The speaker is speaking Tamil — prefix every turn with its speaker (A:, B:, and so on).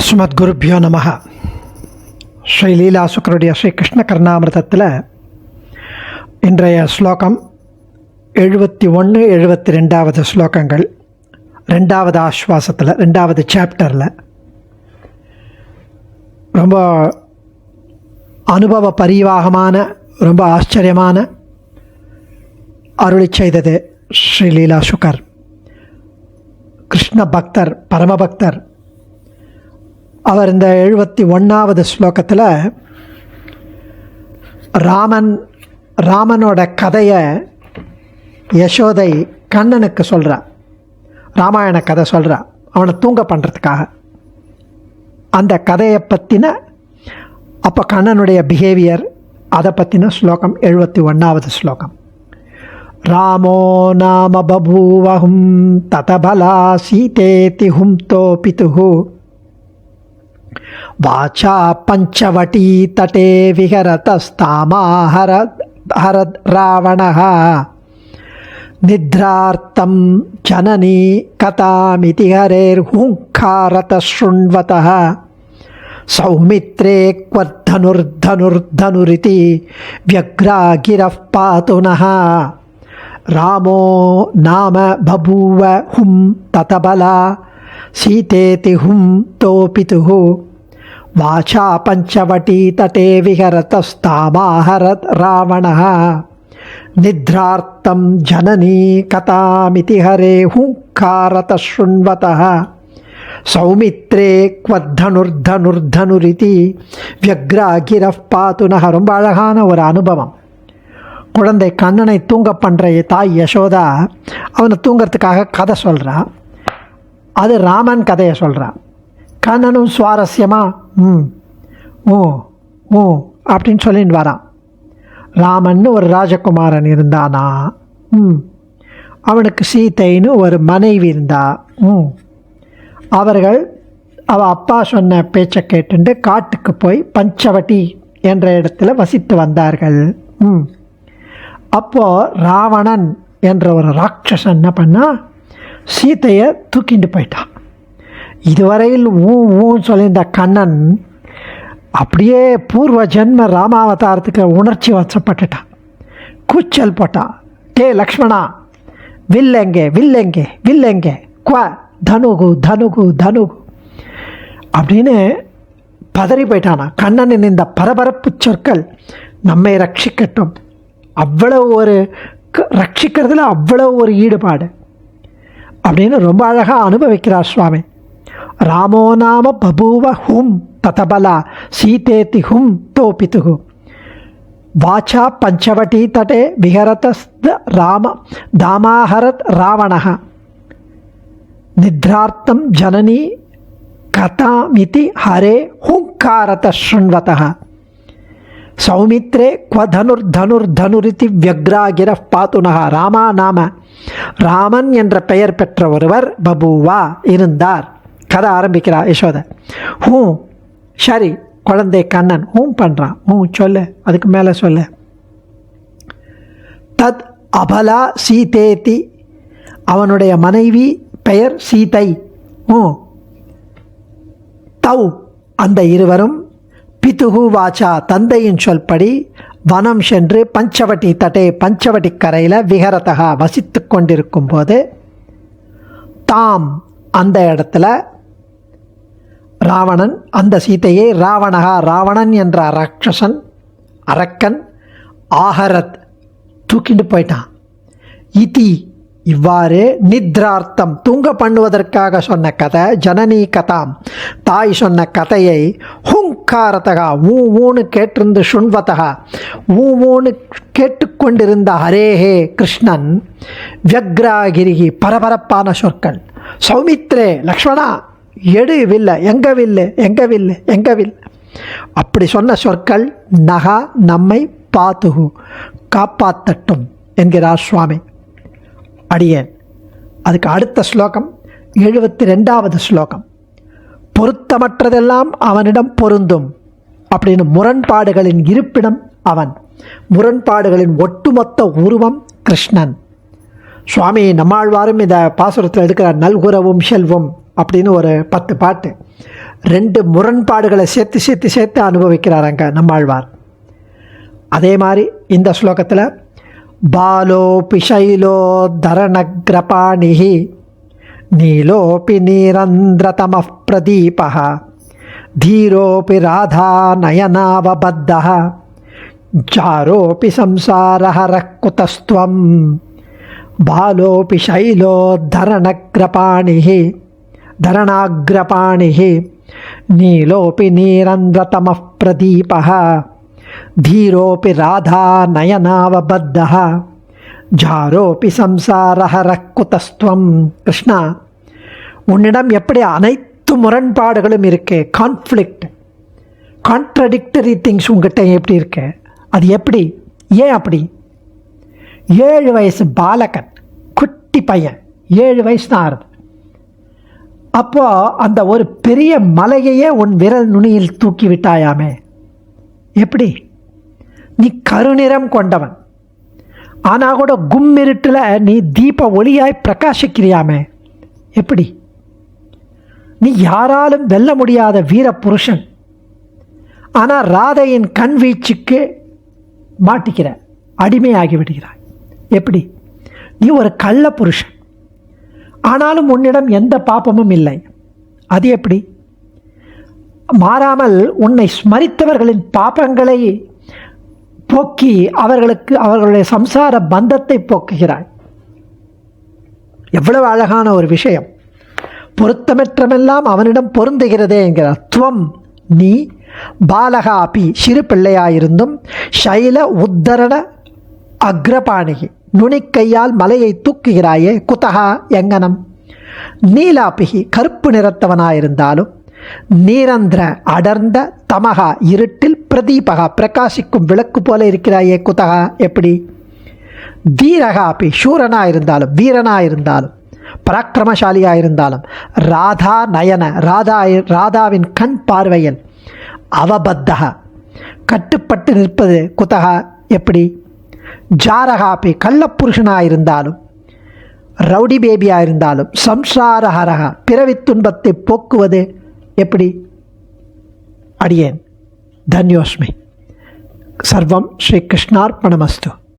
A: அஸ்மத்குருப்யோ நமஹ. ஸ்ரீ லீலாசுக்கருடைய ஸ்ரீ கிருஷ்ண கர்ணாமிரதத்தில் இன்றைய ஸ்லோகம் 71, 72 ஸ்லோகங்கள். ரெண்டாவது ஆஸ்வாசத்தில், ரெண்டாவது சாப்டரில் ரொம்ப அனுபவ பரிவாகமான, ரொம்ப ஆச்சரியமான அருளி செய்தது ஸ்ரீ லீலாசுக்கர். கிருஷ்ண பக்தர், பரமபக்தர். அவர் இந்த 71வது ஸ்லோகத்தில் ராமனோட கதையை யசோதை கண்ணனுக்கு சொல்கிறா. ராமாயண கதை சொல்கிறா, அவனை தூங்க பண்ணுறதுக்காக. அந்த கதையை பற்றின, அப்போ கண்ணனுடைய பிஹேவியர், அதை பற்றின ஸ்லோகம் 71வது ஸ்லோகம். ராமோ நாம பபூவஹும் ததபலா சீதேதி ஹும் தோபிதுஹு வாச்சா பஞ்சவட்டி தட்டே விஹரதஸ்தாமாஹரத் ராவணஹ நித்ரார்த்தம் ஜனனி கதாமிதி ஹரேர்ஹுங்காரத ஷృణ్వதः சௌமித்ரே க்வர்தனுர்தனுர்தனுரிதி வ்யக்ராகிரஃ பாது நः ராமோ நாம பபூவ ஹும் ததபலா சீதேதி ஹும் தோபிதுஹு வாச்சா பஞ்சவட்டி தட்டே விஹரதஸ்தாமாஹரத் ராவணஹ நித்ரார்த்தம் ஜனனி கதாமிதி ஹரேஹுங்காரத ஷృణ్వதः சௌமித்ரே க்வர்தனுர்தனுர்தனுரிதி வ்யக்ராகிரஃ பாது நः. ரொம்ப அழகான ஒரு அனுபவம். குழந்தை கண்ணனை தூங்க பண்ணுற தாய் யசோதா அவனை தூங்கிறதுக்காக கதை சொல்கிறா. அது ராமன் கதையை சொல்கிறா. கண்ணனும் சுவாரஸ்யமாக ஓ ஓ அப்படின்னு சொல்லின்னு வரான். ராமன்னு ஒரு ராஜகுமாரன் இருந்தானா, அவனுக்கு சீதைன்னு ஒரு மனைவி இருந்தா. அவர்கள் அப்பா சொன்ன பேச்சை கேட்டுண்டு காட்டுக்கு போய் பஞ்சவட்டி என்ற இடத்துல வசித்து வந்தார்கள். அப்போது ராவணன் என்ற ஒரு ராட்சசன் என்ன பண்ணா, சீதையை தூக்கிட்டு போயிட்டான். இதுவரையில் சொல்லியிருந்த கண்ணன் அப்படியே பூர்வ ஜென்ம ராமாவதாரத்துக்கு உணர்ச்சி வசப்பட்டுட்டான். கூச்சல் போட்டான், டே லக்ஷ்மணா, வில்லெங்கே வில்லெங்கே வில்லெங்கே, குவ தனுகு தனுகு தனுகு அப்படின்னு பதறி போயிட்டானா. கண்ணனின் இந்த பரபரப்பு சொற்கள் நம்மை ரட்சிக்கட்டும். அவ்வளவு ஒரு ரட்சிக்கிறதுல அவ்வளோ ஒரு ஈடுபாடு அப்படின்னு ரொம்ப அழகாக அனுபவிக்கிறார் சுவாமி. ராமோ நாம பபூவ ஹும் ததபலா சீதேதி ஹும் தோபிதுஹு வாச்சா பஞ்சவட்டி தட்டே விஹரதஸ்த ராம தாமாஹரத் ராவணஹ நித்ரார்த்தம் ஜனனி கதாமிதி ஹரே ஹுங்காரத ஷృణ్వதः சௌமித்ரே க்வதனுர்தனுர்தனுரிதி வ்யக்ராகிரஃ பாது நः. ராமா நாம, ராமன் என்ற பெயர் பெற்ற ஒருவர் பபூவா இருந்தார். கதை ஆரம்பிக்கிறார் யசோதை. சரி, குழந்தை கண்ணன் பண்ணுறான். சொல்லு, அதுக்கு மேலே சொல்லு. தத் அபலா சீதேதி, அவனுடைய மனைவி பெயர் சீதை. தௌ, அந்த இருவரும் பிதுகு வாச்சா, தந்தையின் சொல்படி வனம் சென்று பஞ்சவட்டி தட்டே, பஞ்சவட்டி கரையில் விஹரதா, வசித்து கொண்டிருக்கும் போது தாம், அந்த இடத்துல ராவணன் அந்த சீதையை ராவணகா, ராவணன் என்ற ராட்சசன், அரக்கன், ஆஹரத், தூக்கிட்டு போயிட்டான். இதி, இவ்வாறு நித்ரார்த்தம், தூங்க பண்ணுவதற்காக சொன்ன கதை, ஜனனி கதாம், தாய் சொன்ன கதையை, ஹுங்காரதகா, ஊன்னு கேட்டிருந்து, ஷృణ్వதகா, ஊன்னு கேட்டுக்கொண்டிருந்த ஹரேஹே கிருஷ்ணன், வ்யக்ராகிரிகி, பரபரப்பான சொற்கள், சௌமித்ரே லக்ஷ்மணா, எடு வில்ல, எங்க வில்லு எங்க வில்லு எங்க வில், அப்படி சொன்ன சொற்கள் நகா, நம்மை பாத்துகு, காப்பாற்றட்டும் என்கிறார் சுவாமி. அடியேன். அதுக்கு அடுத்த ஸ்லோகம் 72வது ஸ்லோகம். பொருத்தமற்றதெல்லாம் அவனிடம் பொருந்தும் அப்படின்னு, முரண்பாடுகளின் இருப்பிடம் அவன், முரண்பாடுகளின் ஒட்டுமொத்த உருவம் கிருஷ்ணன். சுவாமி நம்மாழ்வாரும் இந்த பாசுரத்தில் எடுக்கிற நல்குரவும் செல்வம் அப்படின்னு ஒரு 10 பாட்டு. 2 முரண்பாடுகளை சேர்த்து அனுபவிக்கிறாரங்க நம்மாழ்வார். அதே மாதிரி இந்த ஸ்லோகத்தில் பாலோபி சைலோ தரணக்ரபாணிஹி நீலோபி நீரந்திரதம பிரதீபः தீரோபி ராதா நயனாவபத்தः ஜாரோபி சம்சாரஹரः குதஸ்த்வம் பாலோபி சைலோ தரணக்ரபாணிஹி நீலோபி நீரந்திரதம பிரதீபः தீரோபி ராதா நயனாவபத்தः ஜாரோபி சம்சாரஹரः குதஸ்த்வம். கிருஷ்ணா, உன்னிடம் எப்படி அனைத்து முரண்பாடுகளும் இருக்கு, கான்ஃப்ளிக்ட், கான்ட்ரடிக்டரி திங்ஸ் உங்ககிட்ட எப்படி இருக்கு? அது எப்படி, ஏன் அப்படி? 7 வயசு பாலகன், குட்டி பையன், 7 வயசு தான் ஆறுது. அப்போ அந்த ஒரு பெரிய மலையையே உன் விரல் நுனியில் தூக்கி விட்டாயாமே, எப்படி? நீ கருநிறம் கொண்டவன், ஆனால் கூட கும்மிருட்டில் நீ தீப ஒளியாய் பிரகாசிக்கிறியாமே, எப்படி? நீ யாராலும் வெல்ல முடியாத வீர புருஷன், ஆனால் ராதையின் கண் வீச்சுக்கு மாட்டிக்கிற, அடிமையாகி விடுகிறாய், எப்படி? நீ ஒரு கள்ள புருஷன், ஆனாலும் உன்னிடம் எந்த பாப்பமும் இல்லை, அது எப்படி? மாறாமல் உன்னை ஸ்மரித்தவர்களின் பாப்பங்களை போக்கி அவர்களுடைய சம்சார பந்தத்தை போக்குகிறாய். எவ்வளவு அழகான ஒரு விஷயம்! பொருத்தமற்றமெல்லாம் அவனிடம் பொருந்துகிறதே என்கிறார். துவம், நீ பாலகா அப்பி, சிறு பிள்ளையாயிருந்தும், சைல உத்தரண அக்ரபாணிகி, நுனிக்கையால் மலையை தூக்குகிறாயே, குதகா, எங்கனம்? நீலாபிகி, கருப்பு நிறத்தவனாயிருந்தாலும், நீரந்திர, அடர்ந்த, தமகா, இருட்டில், பிரதீபகா, பிரகாசிக்கும் விளக்கு போல இருக்கிறாயே, குதகா, எப்படி? தீரகாபி, சூரனாயிருந்தாலும், வீரனாயிருந்தாலும், பராக்கிரமசாலியாயிருந்தாலும், ராதா நயன, ராதாவின் கண் பார்வையில், அவபத்தகா, கட்டுப்பட்டு நிற்பது, குதகா, எப்படி? ஜாரகாபி, கள்ளப்புருஷனாயிருந்தாலும், ரவுடி பேபியாயிருந்தாலும், சம்சாரஹரகா, பிறவி துன்பத்தை போக்குவது எப்படி? அடியேன் தன்யோஸ்மி. சர்வம் ஸ்ரீ கிருஷ்ணார்ப்பணமஸ்து.